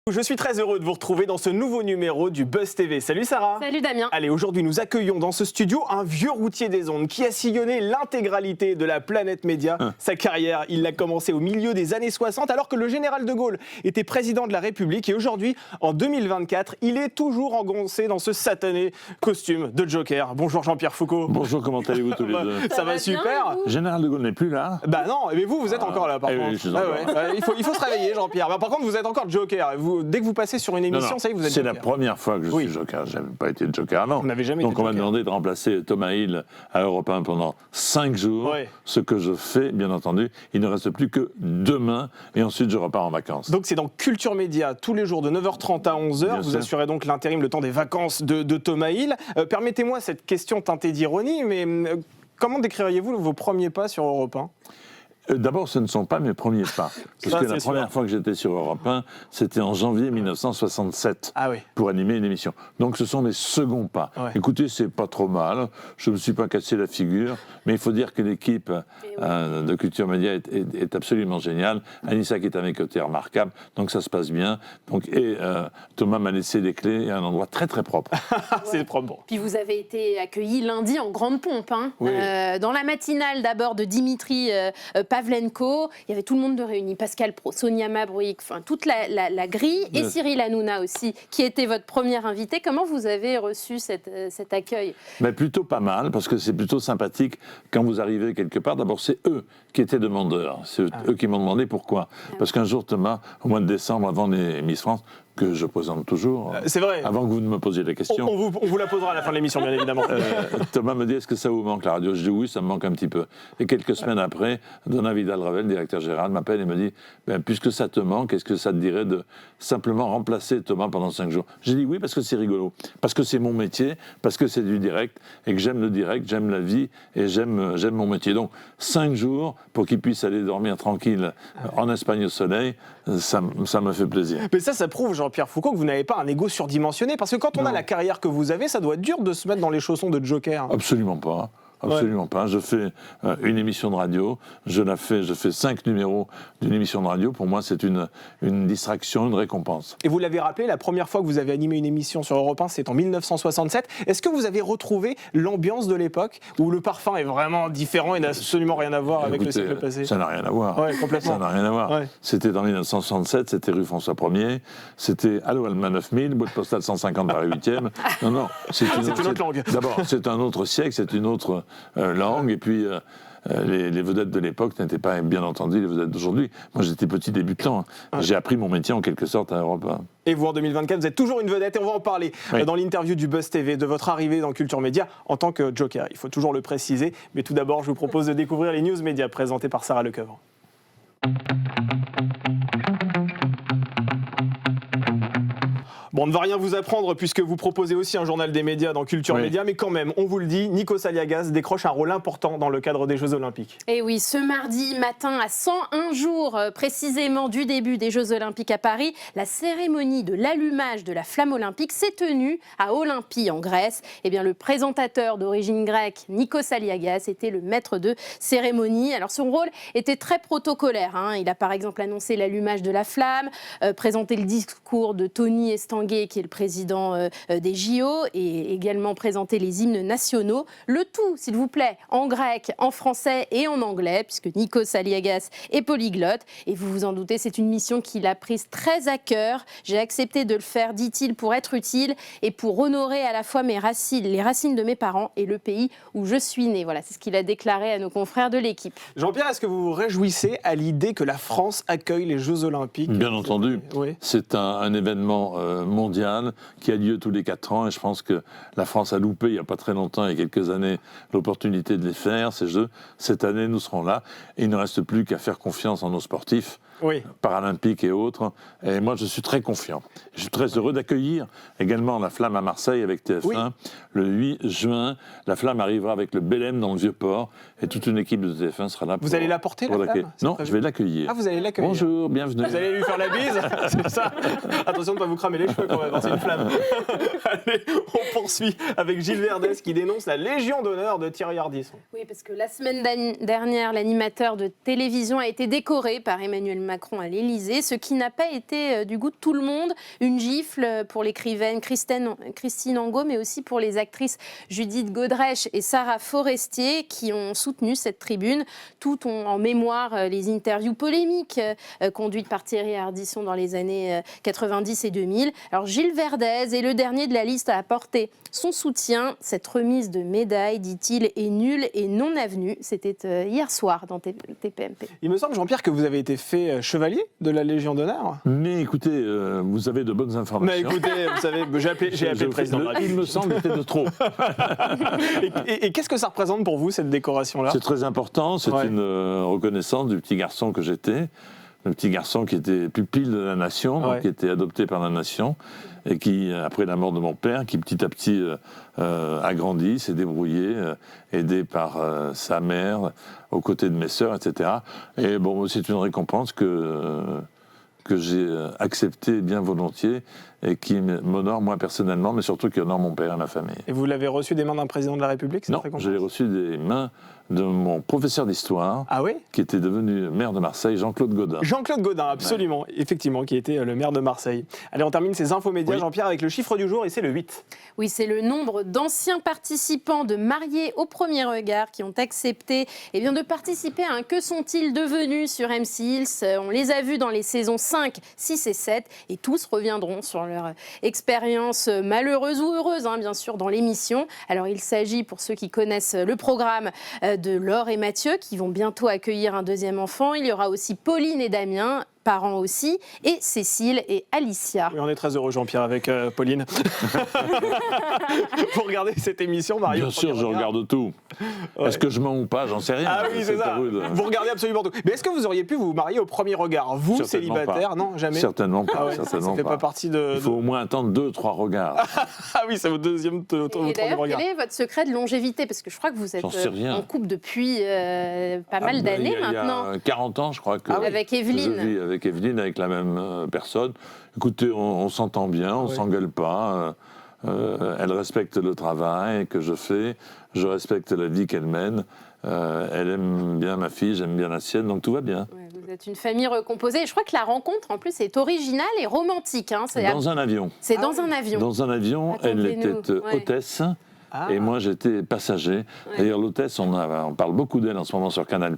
Je suis très heureux de vous retrouver dans ce nouveau numéro du Buzz TV. Salut Sarah. Salut Damien. Allez, aujourd'hui nous accueillons dans ce studio un vieux routier des ondes qui a sillonné l'intégralité de la planète média. Sa carrière, il l'a commencé au milieu des années 60 alors que le général de Gaulle était président de la République et aujourd'hui, en 2024, il est toujours engoncé dans ce satané costume de Joker. Bonjour Jean-Pierre Foucault. Bonjour, comment allez-vous tous les deux? Ça va super. Général de Gaulle n'est plus là. Bah non, mais vous êtes encore là par contre. Oui, je suis encore là. Il faut se réveiller Jean-Pierre. Bah, par contre, vous êtes encore Joker. Dès que vous passez sur une émission, ça y est, vous êtes c'est Joker. la première fois que je suis Joker. Je n'avais pas été Joker avant. Vous n'avez jamais Donc été on m'a Joker. demandé de remplacer Thomas Hill à Europe 1 pendant 5 jours. Ouais. Ce que je fais, bien entendu. Il ne reste plus que demain et ensuite je repars en vacances. Donc c'est dans Culture Média tous les jours de 9h30 à 11h. Bien Vous sûr. assurez donc l'intérim le temps des vacances de Thomas Hill. Permettez-moi cette question teintée d'ironie, mais comment décririez-vous vos premiers pas sur Europe 1 ? D'abord, ce ne sont pas mes premiers pas. Parce Ça, que la c'est sûr. première fois que j'étais sur Europe 1, c'était en janvier 1967 Ah oui. pour animer une émission. Donc ce sont mes seconds pas. Ouais. Écoutez, c'est pas trop mal. Je ne me suis pas cassé la figure. Mais il faut dire que l'équipe de Culture Média est absolument géniale. Anissa qui est à mes côtés, remarquable. Donc ça se passe bien. Thomas m'a laissé les clés à un endroit très très propre. C'est propre. Bon. Puis vous avez été accueilli lundi en grande pompe. Oui. Dans la matinale d'abord de Dimitri Pavlenko, il y avait tout le monde de réuni. Pascal Praud, Sonia Mabrouk, enfin toute la grille. Et Yes. Cyril Hanouna aussi, qui était votre premier invité. Comment vous avez reçu cet accueil? Mais plutôt pas mal, parce que c'est plutôt sympathique quand vous arrivez quelque part. D'abord, c'est eux qui étaient demandeurs. C'est eux qui m'ont demandé pourquoi. Parce qu'un jour, Thomas, au mois de décembre, avant les Miss France, que je présente toujours, C'est vrai. avant que vous ne me posiez la question, On vous la posera à la fin de l'émission, bien évidemment. Thomas me dit, est-ce que ça vous manque la radio? Je dis oui, ça me manque un petit peu. Et quelques semaines après, Donat Vidal-Ravel, directeur général, m'appelle et me dit, puisque ça te manque, est-ce que ça te dirait de simplement remplacer Thomas pendant 5 jours? J'ai dit oui, parce que c'est rigolo, parce que c'est mon métier, parce que c'est du direct, et que j'aime le direct, j'aime la vie, et j'aime mon métier. Donc 5 jours pour qu'il puisse aller dormir tranquille en Espagne au soleil, ça me fait plaisir. Mais ça prouve, Jean-Pierre Foucault, que vous n'avez pas un ego surdimensionné. Parce que quand on a Non. la carrière que vous avez, ça doit être dur de se mettre dans les chaussons de Joker. Absolument pas. Absolument pas. Je fais une émission de radio, je fais 5 numéros d'une émission de radio. Pour moi, c'est une distraction, une récompense. Et vous l'avez rappelé, la première fois que vous avez animé une émission sur Europe 1, c'est en 1967. Est-ce que vous avez retrouvé l'ambiance de l'époque où le parfum est vraiment différent et n'a absolument rien à voir avec le Écoutez, siècle passé? ça n'a rien à voir. Ouais, complètement. Ça n'a rien à voir. Ouais. C'était en 1967, c'était rue François 1er, c'était Allo Alma 9000, boîte postale 150 Paris 8e. Non, c'est une autre langue. D'abord, c'est un autre siècle, c'est une autre langue, et puis les vedettes de l'époque n'étaient pas, bien entendu, les vedettes d'aujourd'hui. Moi, j'étais petit débutant. J'ai appris mon métier en quelque sorte à Europe 1. Et vous, en 2024, vous êtes toujours une vedette et on va en parler dans l'interview du Buzz TV, de votre arrivée dans Culture Média en tant que Joker. Il faut toujours le préciser. Mais tout d'abord, je vous propose de découvrir les news médias présentées par Sarah Lecoeuvre. Bon, on ne va rien vous apprendre puisque vous proposez aussi un journal des médias dans Culture Oui. Média, mais quand même, on vous le dit, Nikos Aliagas décroche un rôle important dans le cadre des Jeux Olympiques. Et oui, ce mardi matin, à 101 jours précisément du début des Jeux Olympiques à Paris, la cérémonie de l'allumage de la flamme olympique s'est tenue à Olympie en Grèce. Eh bien, le présentateur d'origine grecque, Nikos Aliagas, était le maître de cérémonie. Alors, son rôle était très protocolaire. Il a par exemple annoncé l'allumage de la flamme, présenté le discours de Tony Estanguet, qui est le président des JO, et également présenté les hymnes nationaux. Le tout, s'il vous plaît, en grec, en français et en anglais, puisque Nikos Aliagas est polyglotte. Et vous vous en doutez, c'est une mission qu'il a prise très à cœur. J'ai accepté de le faire, dit-il, pour être utile et pour honorer à la fois mes racines, les racines de mes parents et le pays où je suis né. Voilà, c'est ce qu'il a déclaré à nos confrères de l'équipe. Jean-Pierre, est-ce que vous vous réjouissez à l'idée que la France accueille les Jeux Olympiques? Bien entendu. Oui. C'est un événement mondial qui a lieu tous les 4 ans et je pense que la France a loupé il n'y a pas très longtemps, il y a quelques années, l'opportunité de les faire, ces Jeux. Cette année, nous serons là et il ne reste plus qu'à faire confiance en nos sportifs. Oui. Paralympiques et autres. Et moi, je suis très confiant. Je suis très heureux d'accueillir également la Flamme à Marseille avec TF1. Oui. Le 8 juin, la Flamme arrivera avec le Belém dans le Vieux-Port et toute une équipe de TF1 sera là. Vous allez la porter, la l'accueillir. Flamme? C'est Non, prévu je vais l'accueillir. Ah, vous allez l'accueillir. Bonjour, bienvenue. Vous allez lui faire la bise, c'est ça. Attention de ne pas vous cramer les cheveux feu quand même, c'est une flamme. Allez, on poursuit avec Gilles Verdez qui dénonce la Légion d'honneur de Thierry Ardisson. Oui, parce que la semaine dernière, l'animateur de télévision a été décoré par Emmanuel Macron à l'Élysée, ce qui n'a pas été du goût de tout le monde. Une gifle pour l'écrivaine Christine Angot, mais aussi pour les actrices Judith Godrèche et Sarah Forestier qui ont soutenu cette tribune. Tout ont en mémoire les interviews polémiques conduites par Thierry Ardisson dans les années 90 et 2000. Alors Gilles Verdez est le dernier de la liste à apporter son soutien. Cette remise de médaille, dit-il, est nulle et non avenue. C'était hier soir dans TPMP. Il me semble, Jean-Pierre, que vous avez été fait chevalier de la Légion d'honneur. Mais écoutez, vous avez de bonnes informations. Mais écoutez, vous savez, j'ai appelé le président. Il me semble que c'était de trop. Et qu'est-ce que ça représente pour vous, cette décoration-là? C'est très important, c'est une reconnaissance du petit garçon que j'étais. Le petit garçon qui était pupille de la nation, donc qui était adopté par la nation, et qui, après la mort de mon père, qui petit à petit a grandi, s'est débrouillé, aidé par sa mère, aux côtés de mes sœurs, etc. Et bon, c'est une récompense que j'ai acceptée bien volontiers et qui m'honore moi personnellement, mais surtout qui honore mon père et ma famille. Et vous l'avez reçu des mains d'un président de la République? Non, je l'ai reçu des mains de mon professeur d'histoire, qui était devenu maire de Marseille, Jean-Claude Gaudin. Jean-Claude Gaudin, absolument, effectivement, qui était le maire de Marseille. Allez, on termine ces infos médias, Jean-Pierre, avec le chiffre du jour, et c'est le 8. Oui, c'est le nombre d'anciens participants de Mariés au premier regard qui ont accepté de participer à un Que sont-ils devenus sur M6. On les a vus dans les saisons 5, 6 et 7, et tous reviendront sur leur expérience malheureuse ou heureuse, bien sûr, dans l'émission. Alors, il s'agit, pour ceux qui connaissent le programme, de Laure et Mathieu, qui vont bientôt accueillir un deuxième enfant. Il y aura aussi Pauline et Damien, parents aussi, et Cécile et Alicia. Oui, on est très heureux, Jean-Pierre, avec Pauline. Vous regardez cette émission, Mario? Bien sûr, je regarde tout. Est-ce que je mens ou pas? J'en sais rien. Ah oui, c'est ça. Vous regardez absolument tout. Mais est-ce que vous auriez pu vous marier au premier regard? Vous, célibataire? Pas. Non, jamais? Certainement pas. Ah ouais, certainement ça fait pas partie de... Il faut au moins attendre 2-3 regards. Ah oui, c'est votre deuxième et d'ailleurs, quel est votre secret de longévité? Parce que je crois que vous êtes en couple depuis pas mal d'années maintenant. Il y a 40 ans, je crois. Avec Evelyne. Je vis avec Evelyne, avec la même personne. Écoutez, on s'entend bien, on ne s'engueule pas. Elle respecte le travail que je fais. Je respecte la vie qu'elle mène. Elle aime bien ma fille, j'aime bien la sienne, donc tout va bien. Ouais, vous êtes une famille recomposée. Et je crois que la rencontre, en plus, est originale et romantique. C'est dans un avion. C'est dans un avion. Dans un avion, elle était hôtesse. Et moi, j'étais passager. D'ailleurs, l'hôtesse, on parle beaucoup d'elle en ce moment sur Canal+,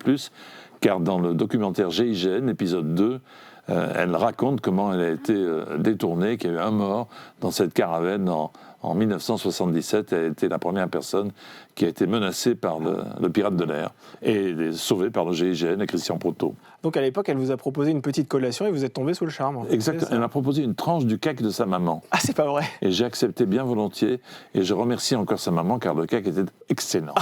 car dans le documentaire GIGN, épisode 2, elle raconte comment elle a été détournée, qu'il y a eu un mort dans cette caravane en 1977. Elle a été la première personne qui a été menacée par le pirate de l'air et sauvée par le GIGN et Christian Proto. Donc à l'époque, elle vous a proposé une petite collation et vous êtes tombé sous le charme. Exactement. Elle m'a proposé une tranche du cake de sa maman. Ah, c'est pas vrai. Et j'ai accepté bien volontiers. Et je remercie encore sa maman car le cake était excellent.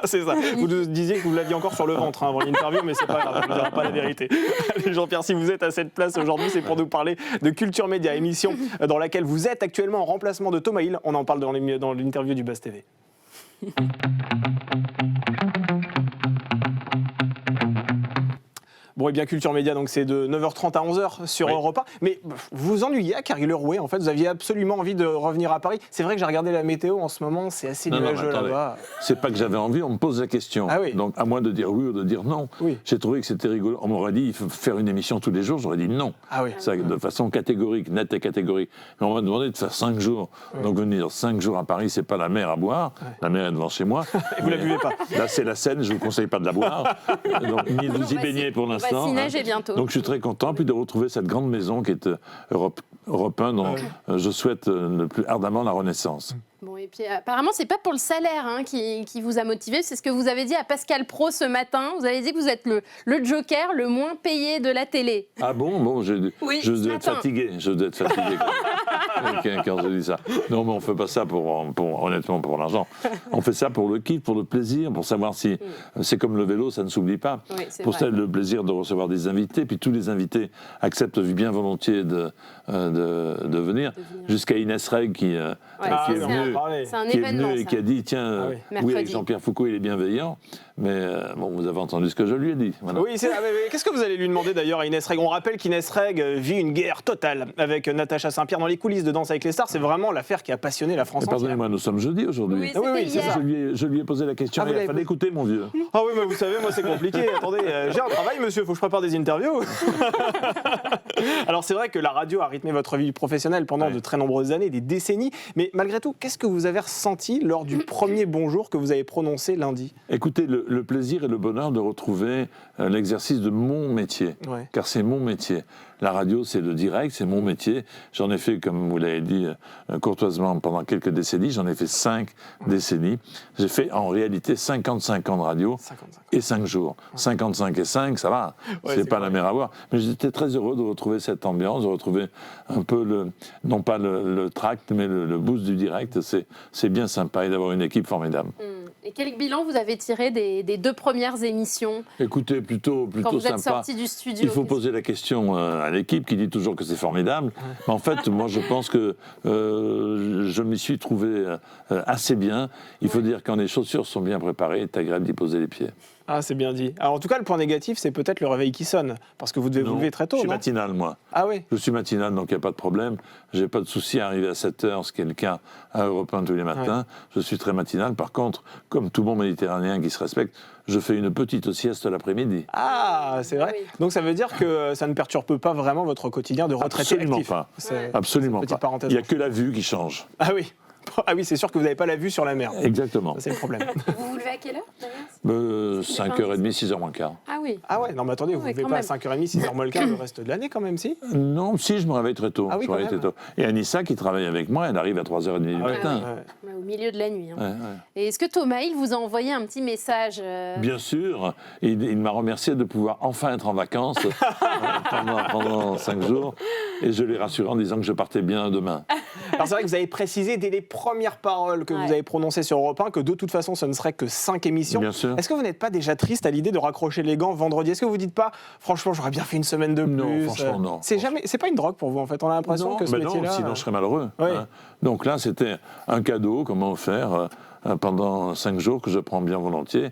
C'est ça. Vous nous disiez que vous l'aviez encore sur le ventre avant l'interview, mais c'est pas grave, je ne vous dirai pas la vérité. Allez, Jean-Pierre, si vous êtes à cette place aujourd'hui, c'est pour nous parler de Culture Média, émission dans laquelle vous êtes actuellement en remplacement de Thomas Hill. On en parle dans l'interview du Buzz TV. Bon, et bien Culture Média, donc c'est de 9h30 à 11h sur Europe 1. Mais vous vous ennuyez à Cargues-le-Rouet, en fait, vous aviez absolument envie de revenir à Paris. C'est vrai que j'ai regardé la météo en ce moment, c'est assez nuageux là-bas. C'est pas que j'avais envie, on me pose la question. Ah oui. Donc à moi de dire oui ou de dire non. Oui. J'ai trouvé que c'était rigolo. On m'aurait dit il faut faire une émission tous les jours, j'aurais dit non. Ah oui. Ça, de façon catégorique, nette et catégorique. Mais on m'a demandé de faire 5 jours. Oui. Donc venir 5 jours à Paris, c'est pas la mer à boire. Oui. La mer est devant chez moi. Et vous la buvez pas. Là c'est la Seine, je vous conseille pas de la boire. Donc ni de vous y baigner pour l'instant. On va s'y nager bientôt. Donc je suis très content, puis de retrouver cette grande maison qui est Europe 1, dont je souhaite le plus ardemment la renaissance. Bon, et puis apparemment, c'est pas pour le salaire qui vous a motivé, c'est ce que vous avez dit à Pascal Praud ce matin. Vous avez dit que vous êtes le joker le moins payé de la télé. Ah bon, je dois être fatigué. Je dois être fatigué quand je dis ça. Non, mais on fait pas ça honnêtement pour l'argent. On fait ça pour le kiff, pour le plaisir, pour savoir si c'est comme le vélo, ça ne s'oublie pas. Oui, pour ça, le plaisir de recevoir des invités, puis tous les invités acceptent bien volontiers de venir. Jusqu'à Inès Reg qui est venue c'est un événement, et qui a dit tiens, oui, avec Jean-Pierre Foucault, il est bienveillant, Mais bon, vous avez entendu ce que je lui ai dit. Voilà. Oui, mais qu'est-ce que vous allez lui demander d'ailleurs à Inès Reg? On rappelle qu'Inès Reg vit une guerre totale avec Natacha Saint-Pierre dans les coulisses de Danse avec les stars. C'est vraiment l'affaire qui a passionné la France entière. Pardonnez-moi, nous sommes jeudi aujourd'hui. Oui, oui, c'est ça. Je lui ai posé la question. Il fallait écouter, mon vieux. Ah oui, mais vous savez, moi c'est compliqué. Attendez, j'ai un travail, monsieur, il faut que je prépare des interviews. Alors c'est vrai que la radio a rythmé votre vie professionnelle pendant de très nombreuses années, des décennies. Mais malgré tout, qu'est-ce que vous avez ressenti lors du premier bonjour que vous avez prononcé lundi? Écoutez, le plaisir et le bonheur de retrouver l'exercice de mon métier, car c'est mon métier. La radio, c'est le direct, c'est mon métier. J'en ai fait, comme vous l'avez dit courtoisement, pendant quelques décennies. J'en ai fait 5 décennies. J'ai fait en réalité 55 ans de radio 55. et 5 jours. 55 et 5, ça va, c'est pas la mer à boire. Mais j'étais très heureux de retrouver cette ambiance, de retrouver un peu, non pas le tract, mais le boost du direct. C'est bien sympa et d'avoir une équipe formidable. Et quel bilan vous avez tiré des 2 premières émissions? Écoutez, plutôt quand vous êtes sympa. sorti du studio, Il faut poser la question à l'équipe qui dit toujours que c'est formidable. Mais en fait, moi, je pense que je m'y suis trouvé assez bien. Il faut dire quand les chaussures sont bien préparées, c'est agréable d'y poser les pieds. Ah, c'est bien dit. Alors en tout cas, le point négatif, c'est peut-être le réveil qui sonne, parce que vous devez vous lever très tôt, je suis non? matinal, moi. Ah oui. Je suis matinal, donc il n'y a pas de problème. Je n'ai pas de souci à arriver à 7h, ce qui est le cas à Europe 1 tous les matins. Je suis très matinal. Par contre, comme tout bon Méditerranéen qui se respecte, je fais une petite sieste l'après-midi. Ah, c'est vrai. Oui. Donc ça veut dire que ça ne perturbe pas vraiment votre quotidien de retraité Absolument actif. pas. C'est- Absolument petite pas. parenthèse. Il n'y a que la vue qui change. Ah oui. Ah oui, c'est sûr que vous n'avez pas la vue sur la mer. Exactement. Ça, c'est le problème. Vous vous levez à quelle heure d'ailleurs 5h30, 6h moins quart. Ah oui. Ah ouais, non mais attendez, vous ne Ouais, levez quand pas à même. 5h30, 6h moins le quart le reste de l'année quand même, si? Non, si, je me réveille très tôt. Ah oui, Je me réveille quand très tôt. Et Anissa, qui travaille avec moi, elle arrive à 3h30 du Ah ouais, matin. ouais. Au milieu de la nuit. Ouais, ouais. Et est-ce que Thomas, il vous a envoyé un petit message Bien sûr, il m'a remercié de pouvoir enfin être en vacances pendant 5 jours. Et je l'ai rassuré en disant que je partais bien demain. Alors c'est vrai que vous avez précisé dès les premières paroles que vous avez prononcées sur Europe 1 que de toute façon ce ne serait que 5 émissions. Bien sûr. Est-ce que vous n'êtes pas déjà triste à l'idée de raccrocher les gants vendredi? Est-ce que vous dites pas, franchement j'aurais bien fait une semaine de plus? Non, franchement, non. C'est pas une drogue pour vous en fait, on a l'impression Non, que ce mais non, métier-là... sinon je serais malheureux. Oui. Hein. Donc là, c'était un cadeau qu'on m'a offert pendant 5 jours que je prends bien volontiers.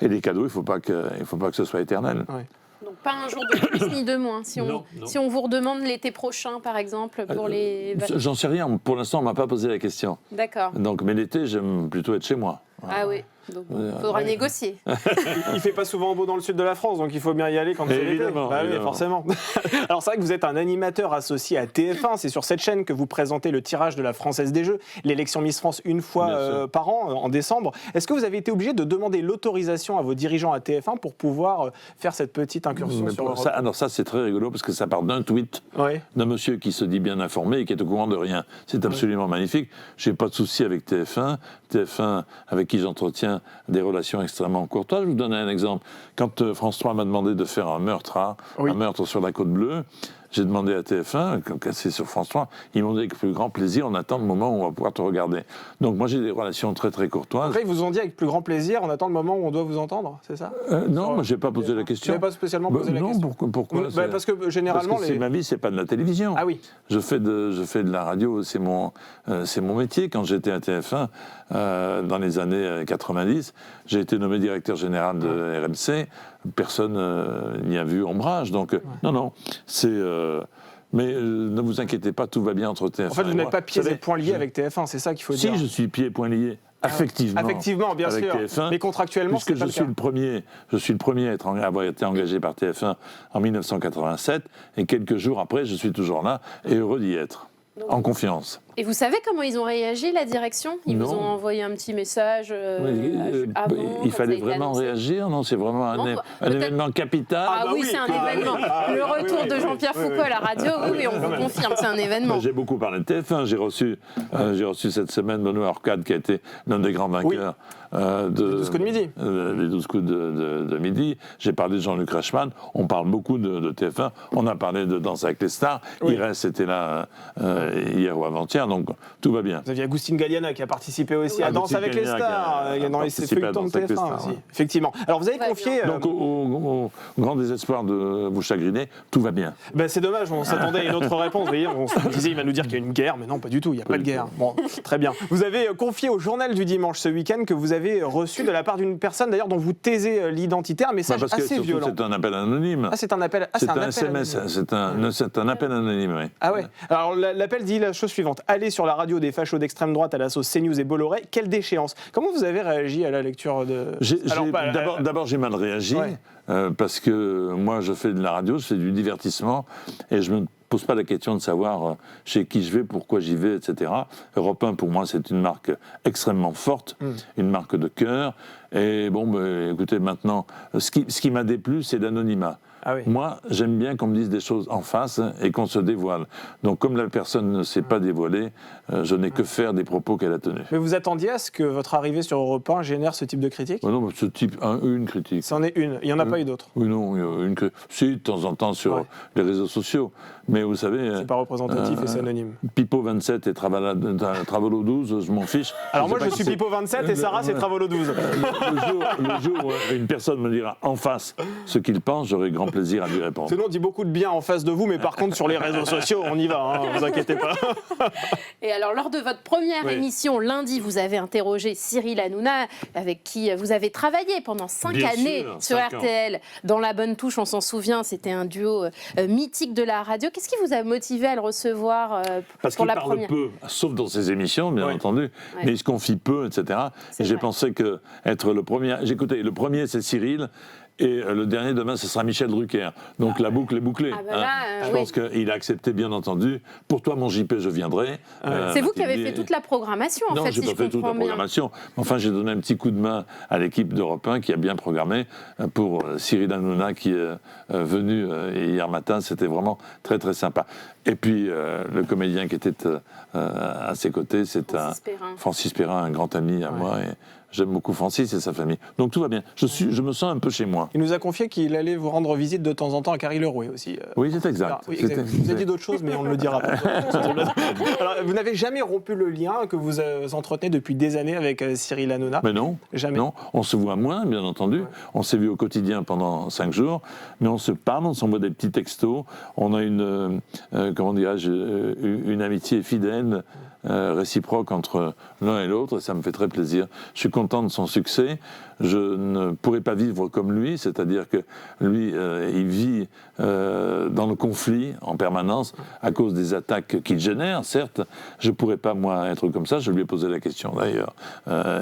Et les cadeaux, il ne faut pas que ce soit éternel. Ouais. Donc pas un jour de plus ni de moins. Si on, Non, non. si on vous redemande l'été prochain, par exemple, pour les... J'en sais rien. Pour l'instant, on ne m'a pas posé la question. D'accord. Donc, mais l'été, j'aime plutôt être chez moi. Ah oui. Donc il faudra négocier. Il fait pas souvent beau dans le sud de la France, donc il faut bien y aller quand c'est l'été. Évidemment, Bah oui, évidemment. forcément. Alors c'est vrai que vous êtes un animateur associé à TF1, c'est sur cette chaîne que vous présentez le tirage de la Française des Jeux, l'élection Miss France une Bien fois sûr. par an, en décembre. Est-ce que vous avez été obligé de demander l'autorisation à vos dirigeants à TF1 pour pouvoir faire cette petite incursion Mais sur pour Europe? ça, alors ça, c'est très rigolo parce que ça part d'un tweet Ouais. d'un monsieur qui se dit bien informé et qui est au courant de rien. C'est absolument magnifique. Je n'ai pas de souci avec TF1. TF1, avec qui j'entretiens des relations extrêmement courtoises. Je vous donne un exemple. Quand France 3 m'a demandé de faire un meurtre, Oui. un meurtre sur la Côte Bleue, j'ai demandé à TF1, comme c'est sur France 3, ils m'ont dit avec le plus grand plaisir, on attend le moment où on va pouvoir te regarder. Donc moi j'ai des relations très très courtoises. Après, ils vous ont dit avec plus grand plaisir, on attend le moment où on doit vous entendre, c'est ça? Non, moi j'ai pas posé la Vous question. n'avez pas spécialement posé la non, question? pourquoi Bah, parce que généralement... Parce que ma vie, c'est pas de la télévision. Ah oui. Je fais de la radio, c'est mon métier. Quand j'étais à TF1, dans les années 90, j'ai été nommé directeur général de RMC. Personne n'y a vu ombrage. Donc, non, c'est... mais ne vous inquiétez pas, tout va bien entre TF1 En fait, vous et n'êtes moi. pas pieds Vous et savez, poings liés avec TF1, c'est ça qu'il faut dire. Si, je suis pieds et poings liés. Affectivement. Affectivement, bien avec sûr. TF1, Mais contractuellement, puisque c'est pas je le suis cas. je suis le premier à avoir été engagé par TF1 en 1987, et quelques jours après, je suis toujours là et heureux d'y être, en confiance. Et vous savez comment ils ont réagi, la direction? Ils vous Non. ont envoyé un petit message avant? Il quand fallait ça a été vraiment annoncé réagir, non? C'est vraiment Non, un peut-être- événement capital. Ah, bah oui, oui. c'est un Ah, événement. oui. Ah, Le oui, retour oui, de oui, Jean-Pierre oui, Foucault oui. à la radio, oui, on vous confirme, c'est un événement. J'ai beaucoup parlé de TF1. J'ai reçu cette semaine Benoît Orcade, qui a été l'un des grands vainqueurs Les 12 coups de midi. Les 12 coups de midi. J'ai parlé de Jean-Luc Reichmann. On parle beaucoup de TF1. On a parlé de Danse avec les stars. Oui. Iris était là hier ou avant-hier. Donc tout va bien. Vous aviez Agustin Galliana qui a participé aussi à Danse avec les stars, dans les feuilletons de TF1 aussi. Effectivement. Alors vous avez confié... Donc au grand désespoir de vous chagriner, tout va bien. C'est dommage, on s'attendait à une autre réponse. Vous voyez, on se disait il va nous dire qu'il y a une guerre, mais non, pas du tout, il n'y a pas de guerre. Bon, très bien. Vous avez confié au Journal du Dimanche ce week-end que vous avez reçu de la part d'une personne d'ailleurs dont vous taisez l'identité, un message assez violent. C'est un appel anonyme. C'est un appel. C'est un SMS, c'est un appel anonyme, oui. Ah ouais. Alors l'appel dit la chose suivante. Allez sur la radio des fachos d'extrême droite à la sauce CNews et Bolloré. Quelle déchéance. Comment vous avez réagi à la lecture de... D'abord, j'ai mal réagi, parce que moi, je fais de la radio, je fais du divertissement, et je me pose pas la question de savoir chez qui je vais, pourquoi j'y vais, etc. Europe 1, pour moi, c'est une marque extrêmement forte, une marque de cœur. Et écoutez, maintenant, ce qui m'a déplu, c'est l'anonymat. Ah oui. Moi, j'aime bien qu'on me dise des choses en face et qu'on se dévoile. Donc, comme la personne ne s'est pas dévoilée, je n'ai que faire des propos qu'elle a tenus. Mais vous attendiez à ce que votre arrivée sur Europe 1 génère ce type de critique ? Non, ce type, une critique. C'en est une, il n'y en a pas eu d'autres. Oui, non, une critique. Si, de temps en temps sur les réseaux sociaux. Mais vous savez... C'est pas représentatif et c'est anonyme. Pipo 27 et Travolo 12, je m'en fiche. Alors moi, je suis Pipo 27 et Sarah, c'est Travolo 12. Le jour où une personne me dira en face ce qu'il pense, j'aurai grand plaisir à lui répondre. Sinon, on dit beaucoup de bien en face de vous, mais par contre, sur les réseaux sociaux, on y va, vous inquiétez pas. Et alors, lors de votre première émission, lundi, vous avez interrogé Cyril Hanouna, avec qui vous avez travaillé pendant 5 années sur RTL. Dans La Bonne Touche, on s'en souvient, c'était un duo mythique de la radio. Qu'est-ce qui vous a motivé à le recevoir pour la première ? Parce qu'il parle peu, sauf dans ses émissions, bien entendu, mais il se confie peu, etc. Et j'ai pensé que être le premier... Écoutez, le premier, c'est Cyril. Et le dernier, demain, ce sera Michel Drucker. Donc la boucle est bouclée. Je pense qu'il a accepté, bien entendu. Pour toi, mon JP, je viendrai. C'est vous qui avez fait toute la programmation, en fait, Non, si je j'ai pas fait toute la programmation. Enfin, j'ai donné un petit coup de main à l'équipe d'Europe 1 qui a bien programmé pour Cyril Hanouna qui est venu hier matin. C'était vraiment très, très sympa. Et puis, le comédien qui était à ses côtés, c'est Francis Perrin, un grand ami à moi. Et j'aime beaucoup Francis et sa famille. Donc tout va bien. Je me sens un peu chez moi. Il nous a confié qu'il allait vous rendre visite de temps en temps à Carrie Lerouet aussi. Oui, c'est exact. Oui, exact. Vous avez dit d'autres choses, mais on ne le dira pas. Alors, vous n'avez jamais rompu le lien que vous entretenez depuis des années avec Cyril Hanouna ? Mais non. Jamais. Non. On se voit moins, bien entendu. On s'est vu au quotidien pendant 5 jours, mais on se parle, on s'envoie des petits textos. On a une amitié fidèle, réciproque entre l'un et l'autre, et ça me fait très plaisir. Je suis content de son succès. Je ne pourrais pas vivre comme lui, c'est-à-dire que lui, il vit dans le conflit en permanence à cause des attaques qu'il génère, certes. Je ne pourrais pas, moi, être comme ça. Je lui ai posé la question, d'ailleurs,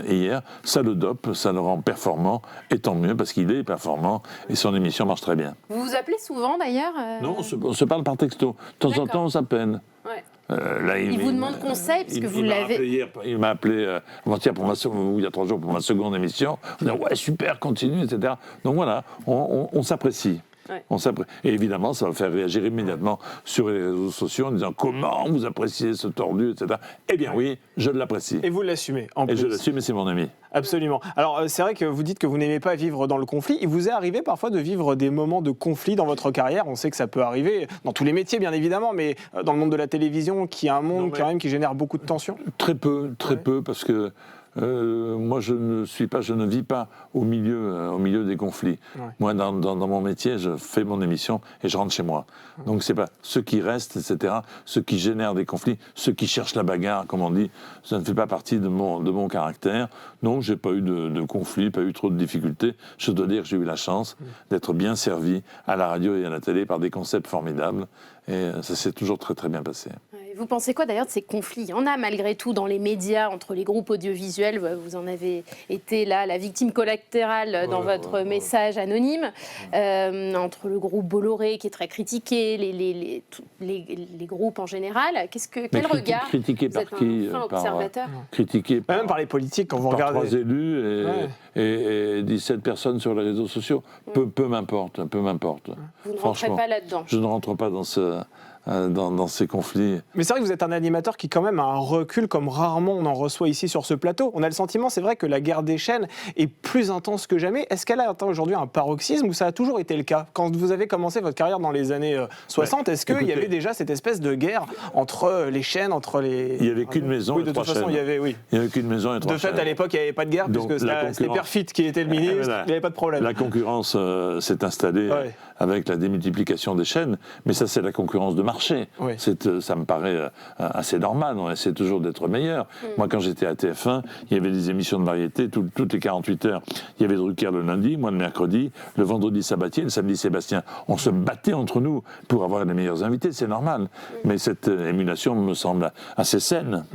hier. Ça le dope, ça le rend performant, et tant mieux, parce qu'il est performant, et son émission marche très bien. Vous vous appelez souvent, d'ailleurs Non, on se parle par texto. De temps en temps, on s'appelle. Ouais. Il vous demande conseil, parce que vous l'avez... Il m'a appelé avant-hier il y a 3 jours pour ma seconde émission. On a dit ouais, super, continue, etc. Donc voilà, on s'apprécie. Ouais. Et évidemment, ça va faire réagir immédiatement sur les réseaux sociaux en disant comment vous appréciez ce tordu, etc. Eh bien oui, je l'apprécie. Et vous l'assumez, en plus. Et je l'assume, et c'est mon ami. Absolument. Alors, c'est vrai que vous dites que vous n'aimez pas vivre dans le conflit. Il vous est arrivé parfois de vivre des moments de conflit dans votre carrière ? On sait que ça peut arriver dans tous les métiers, bien évidemment, mais dans le monde de la télévision, qui est un monde quand même qui génère beaucoup de tensions. Très peu, parce que moi, je ne vis pas au milieu des conflits. Ouais. Moi, dans mon métier, je fais mon émission et je rentre chez moi. Donc, c'est pas ceux qui restent, etc., ceux qui génèrent des conflits, ceux qui cherchent la bagarre, comme on dit, ça ne fait pas partie de mon caractère. Donc, j'ai pas eu de conflit, pas eu trop de difficultés. Je dois dire que j'ai eu la chance d'être bien servi à la radio et à la télé par des concepts formidables. Et ça s'est toujours très, très bien passé. Vous pensez quoi d'ailleurs de ces conflits ? Il y en a malgré tout dans les médias, entre les groupes audiovisuels. Vous en avez été là, la victime collatérale dans votre message anonyme. Entre le groupe Bolloré qui est très critiqué, les groupes en général. Quel regard ? Critiqué par qui ? Observateur. Critiqué par, même par les politiques quand vous regardez. 3 élus et 17 personnes sur les réseaux sociaux. Peu m'importe. Vous ne rentrez pas là-dedans ? Je ne rentre pas dans dans ces conflits. Mais c'est vrai que vous êtes un animateur qui quand même a un recul comme rarement on en reçoit ici sur ce plateau. On a le sentiment, c'est vrai, que la guerre des chaînes est plus intense que jamais. Est-ce qu'elle a atteint aujourd'hui un paroxysme ou ça a toujours été le cas? Quand vous avez commencé votre carrière dans les années 60, est-ce qu'il y avait déjà cette espèce de guerre entre les chaînes, entre les... Il n'y avait qu'une maison et trois chaînes. Il n'y avait, Il n'y avait qu'une maison et trois chaînes. De fait, à l'époque, il n'y avait pas de guerre, Donc, puisque c'était Perfit qui était le ministre, il n'y avait pas de problème. La concurrence s'est installée avec la démultiplication des chaînes, mais ça, c'est la concurrence de marché. Oui. Ça me paraît assez normal, on essaie toujours d'être meilleur. Moi, quand j'étais à TF1, il y avait des émissions de variété toutes les 48 heures. Il y avait Drucker le lundi, moi le mercredi, le vendredi Sabatier, le samedi Sébastien. On se battait entre nous pour avoir les meilleurs invités, c'est normal. Mais cette émulation me semble assez saine.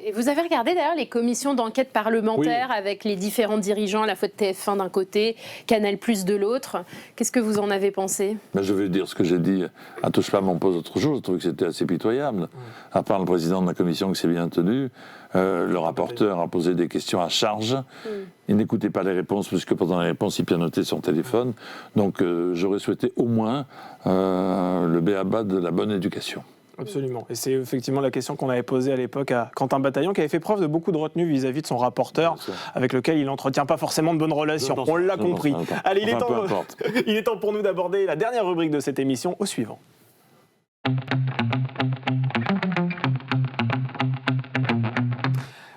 Et vous avez regardé d'ailleurs les commissions d'enquête parlementaire avec les différents dirigeants, à la fois de TF1 d'un côté, Canal+ de l'autre. Qu'est-ce que vous en avez pensé? Je vais dire ce que j'ai dit à Touche pas mon poste l'autre jour. Je trouve que c'était assez pitoyable. À part le président de la commission qui s'est bien tenu, le rapporteur a posé des questions à charge. Il n'écoutait pas les réponses, puisque pendant les réponses, il pianotait son téléphone. Donc j'aurais souhaité au moins le b.a.-ba de la bonne éducation. Absolument. Et c'est effectivement la question qu'on avait posée à l'époque à Quentin Bataillon, qui avait fait preuve de beaucoup de retenue vis-à-vis de son rapporteur, avec lequel il n'entretient pas forcément de bonnes relations. On l'a compris. Allez, il est temps pour nous d'aborder la dernière rubrique de cette émission, au suivant.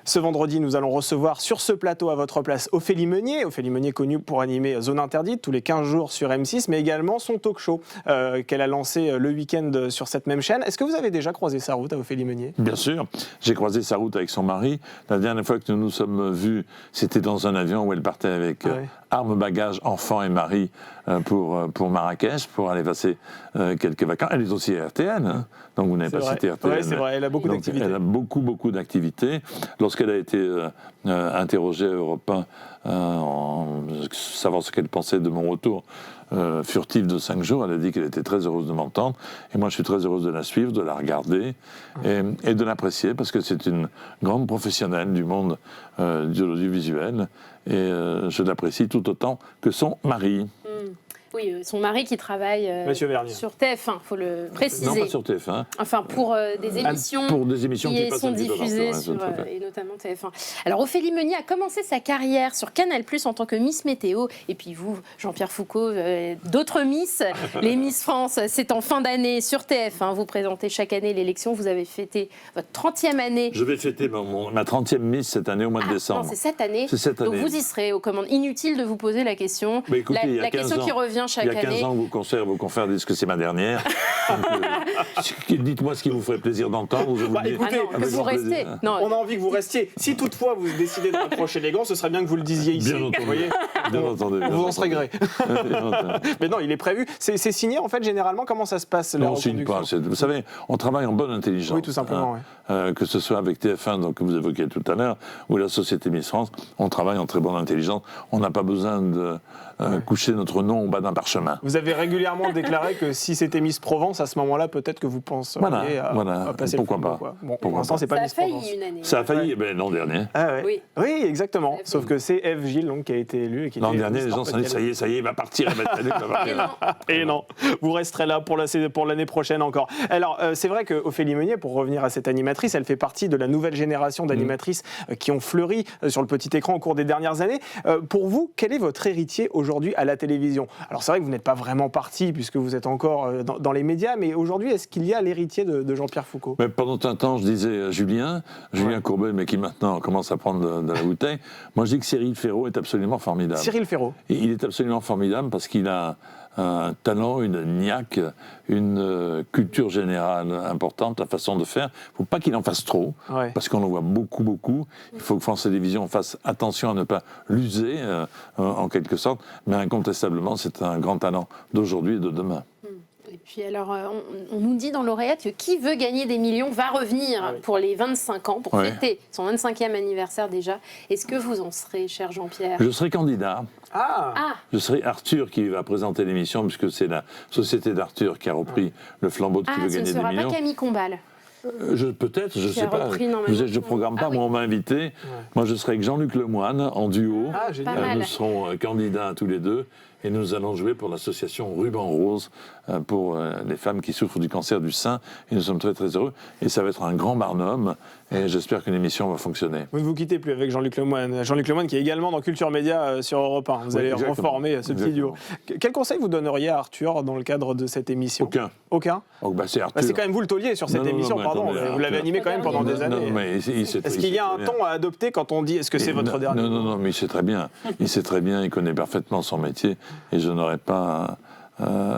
Ce vendredi, nous allons recevoir sur ce plateau à votre place Ophélie Meunier. Ophélie Meunier connue pour animer Zone Interdite tous les 15 jours sur M6, mais également son talk show qu'elle a lancé le week-end sur cette même chaîne. Est-ce que vous avez déjà croisé sa route à Ophélie Meunier? Bien sûr, j'ai croisé sa route avec son mari. La dernière fois que nous nous sommes vus, c'était dans un avion où elle partait avec armes, bagages, enfants et mari pour Marrakech, pour aller passer quelques vacances. Elle est aussi à RTN, hein, donc vous n'avez pas cité RTN. Oui, c'est vrai, elle a beaucoup d'activités. Elle a beaucoup d'activités. Lorsqu'elle a été interrogée à Europe 1, savoir ce qu'elle pensait de mon retour furtif de 5 jours, elle a dit qu'elle était très heureuse de m'entendre. Et moi, je suis très heureuse de la suivre, de la regarder et de l'apprécier, parce que c'est une grande professionnelle du monde de l'audiovisuel. Et je l'apprécie tout autant que son mari. Oui, son mari qui travaille sur TF1, il faut le préciser. Non, pas sur TF1. Enfin, pour des émissions, qui sont diffusées sur, et notamment TF1. Alors, Ophélie Meunier a commencé sa carrière sur Canal+ en tant que Miss Météo. Et puis vous, Jean-Pierre Foucault, d'autres Miss. Les Miss France, c'est en fin d'année sur TF1. Vous présentez chaque année l'élection. Vous avez fêté votre 30e année. Je vais fêter ma 30e Miss cette année au mois de décembre. Non, c'est cette année. C'est cette année. Donc vous y serez aux commandes. Inutile de vous poser la question. Mais écoutez, la question qui revient chaque année. Il y a 15 ans, vos confrères disent que c'est ma dernière. Donc, dites-moi ce qui vous ferait plaisir d'entendre. Écoutez, que vous restez. Non, on a envie que vous restiez. Si toutefois vous décidez de rapprocher les gants, ce serait bien que vous le disiez ici. Bien entendu. Vous voyez, vous en serez gré. Mais non, il est prévu. C'est signé, en fait, généralement. Comment ça se passe? Non, on ne signe pas. Vous savez, on travaille en bonne intelligence. Oui, tout simplement. Que ce soit avec TF1, donc, que vous évoquiez tout à l'heure, ou la Société Miss France, on travaille en très bonne intelligence. On n'a pas besoin de coucher notre nom au bas d'un parchemin. Vous avez régulièrement déclaré que si c'était Miss Provence, à ce moment-là, peut-être que vous penseriez à passer pourquoi le pas. quoi. Bon, pour l'instant, c'est pas Miss Provence. Ça a failli une année. Ça a failli l'an dernier. Oui, exactement. Sauf que c'est Ève Gilles donc, qui a été élue. L'an dernier, les gens s'en disent, ça y est, il va partir. Et non, vous resterez là pour l'année prochaine encore. Alors, c'est vrai que Ophélie Meunier, pour revenir à cette animatrice, elle fait partie de la nouvelle génération d'animatrices qui ont fleuri sur le petit écran au cours des dernières années. Pour vous, quel est votre héritier aujourd'hui à la télévision? Alors, c'est vrai que vous n'êtes pas vraiment parti puisque vous êtes encore dans les médias, mais aujourd'hui, est-ce qu'il y a l'héritier de Jean-Pierre Foucault? Mais pendant un temps, je disais Julien Courbet, mais qui maintenant commence à prendre de la bouteille. Moi, je dis que Cyril Ferraud est absolument formidable. Cyril Ferraud. Et il est absolument formidable parce qu'il a un talent, une niaque, une culture générale importante, la façon de faire. Il ne faut pas qu'il en fasse trop, parce qu'on en voit beaucoup. Il faut que France Télévisions fasse attention à ne pas l'user, en quelque sorte. Mais incontestablement, c'est un grand talent d'aujourd'hui et de demain. Et puis alors, on nous dit dans l'oreillette que qui veut gagner des millions va revenir pour les 25 ans, pour fêter son 25e anniversaire déjà. Est-ce que vous en serez, cher Jean-Pierre? Je serai candidat. Je serai Arthur qui va présenter l'émission, puisque c'est la société d'Arthur qui a repris le flambeau de qui veut gagner des millions. Ce ne sera pas Camille Combal. Peut-être, je ne sais pas. Je ne programme pas, moi on m'a invité. Moi je serai avec Jean-Luc Lemoyne en duo. Génial. Nous serons candidats tous les deux. et nous allons jouer pour l'association Ruban Rose pour les femmes qui souffrent du cancer du sein. Et nous sommes très très heureux. Et ça va être un grand barnum. Et j'espère que l'émission va fonctionner. Vous ne vous quittez plus avec Jean-Luc Lemoyne. Jean-Luc Lemoyne qui est également dans Culture Média sur Europe 1. Vous allez reformer ce petit duo. Quel conseil vous donneriez à Arthur dans le cadre de cette émission ? Aucun. Oh, c'est Arthur. C'est quand même vous le taulier sur cette émission, pardon. Vous l'avez animé quand même pendant des années. Est-ce qu'il y a un ton à adopter quand on dit est-ce que c'est votre dernier ? Non, mais il sait très bien. Il sait très bien, il connaît parfaitement son métier et je n'aurais pas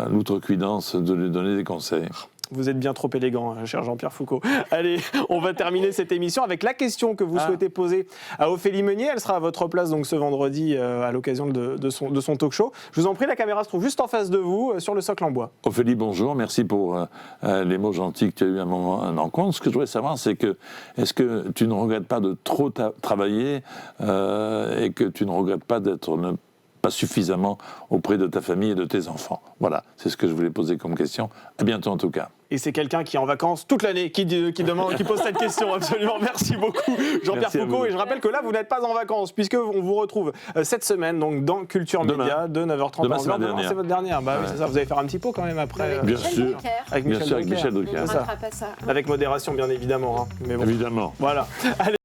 l'outrecuidance de lui donner des conseils. Vous êtes bien trop élégant, cher Jean-Pierre Foucault. Allez, on va terminer cette émission avec la question que vous souhaitez poser à Ophélie Meunier. Elle sera à votre place donc ce vendredi à l'occasion de son talk show. Je vous en prie, la caméra se trouve juste en face de vous, sur le socle en bois. Ophélie, bonjour. Merci pour les mots gentils que tu as eu à mon encontre. Ce que je voudrais savoir, c'est que est-ce que tu ne regrettes pas de trop travailler et que tu ne regrettes pas d'être pas suffisamment auprès de ta famille et de tes enfants. Voilà, c'est ce que je voulais poser comme question. À bientôt en tout cas. Et c'est quelqu'un qui est en vacances toute l'année qui pose cette question, absolument. Merci beaucoup, Jean-Pierre Foucault. Et je rappelle que là, vous n'êtes pas en vacances, puisqu'on vous retrouve cette semaine donc, dans Culture Média de 9h30 Demain, à 11h. Demain, c'est votre dernière. Bah, oui, c'est ça. Vous allez faire un petit pot quand même après. Bien sûr. Avec Michel Drucker. Avec Michel Drucker. Avec modération, bien évidemment. Hein. Mais bon. Évidemment. Voilà. Allez.